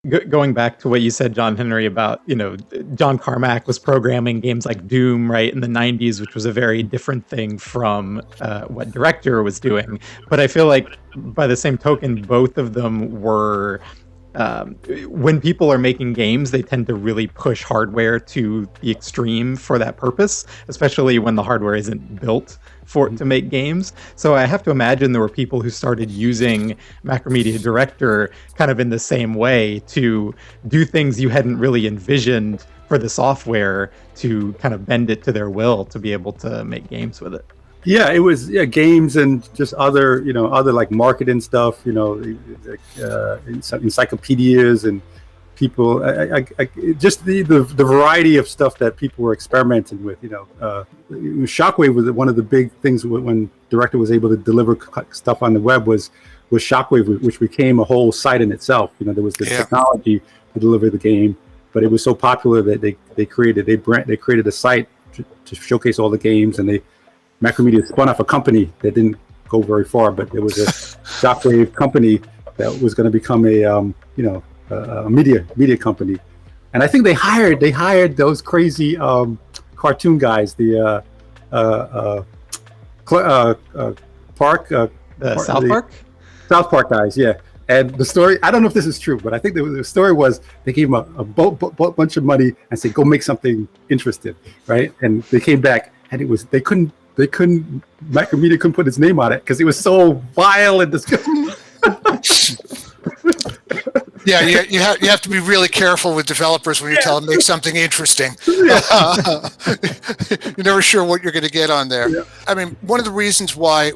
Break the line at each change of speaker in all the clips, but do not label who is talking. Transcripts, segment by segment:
Going back to what you said, John Henry, about, John Carmack was programming games like Doom, right, in the 90s, which was a very different thing from what Director was doing. But I feel like by the same token, both of them were, when people are making games, they tend to really push hardware to the extreme for that purpose, especially when the hardware isn't built to make games. So I have to imagine there were people who started using Macromedia Director kind of in the same way to do things you hadn't really envisioned for the software, to kind of bend it to their will to be able to make games with it.
Yeah, it was games and just other like marketing stuff, encyclopedias and people. Just the variety of stuff that people were experimenting with. Shockwave was one of the big things when Director was able to deliver stuff on the web was Shockwave, which became a whole site in itself. There was this technology to deliver the game, but it was so popular that they created a site to showcase all the games, and Macromedia spun off a company that didn't go very far, but there was a Shockwave company that was going to become a media company. And I think they hired those crazy cartoon guys, the South Park guys, yeah. And the story, I don't know if this is true, but I think the story was they gave them a bunch of money and said, go make something interesting, right? And they came back, and they couldn't Macromedia couldn't put his name on it because it was so vile and disgusting.
Yeah, you have to be really careful with developers when you tell them make something interesting. You're never sure what you're going to get on there. Yeah. I mean, one of the reasons why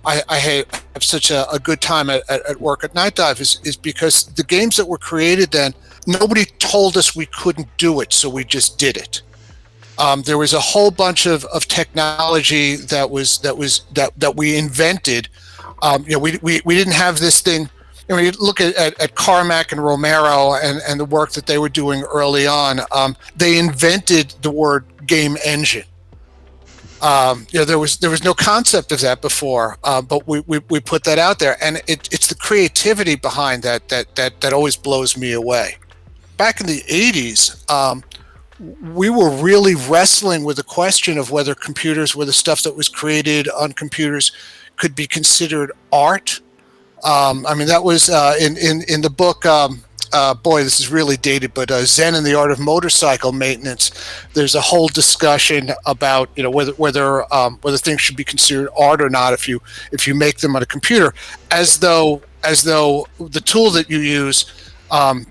I have such a good time at work at Nightdive is because the games that were created then, nobody told us we couldn't do it, so we just did it. There was a whole bunch of technology that we invented. We didn't have this thing. You look at Carmack and Romero and the work that they were doing early on. They invented the word game engine. There was no concept of that before, but we put that out there, and it's the creativity behind that always blows me away. Back in the 80s. We were really wrestling with the question of whether the stuff that was created on computers could be considered art. That was in the book. Boy, this is really dated, but Zen and the Art of Motorcycle Maintenance. There's a whole discussion about whether things should be considered art or not if you make them on a computer, as though the tool that you use in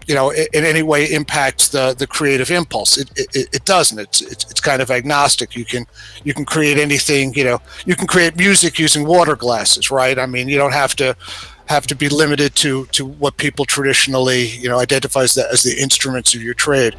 any way impacts the creative impulse. It doesn't. It's kind of agnostic. You can create anything. You can create music using water glasses, right? I mean, you don't have to be limited to what people traditionally identify as the instruments of your trade.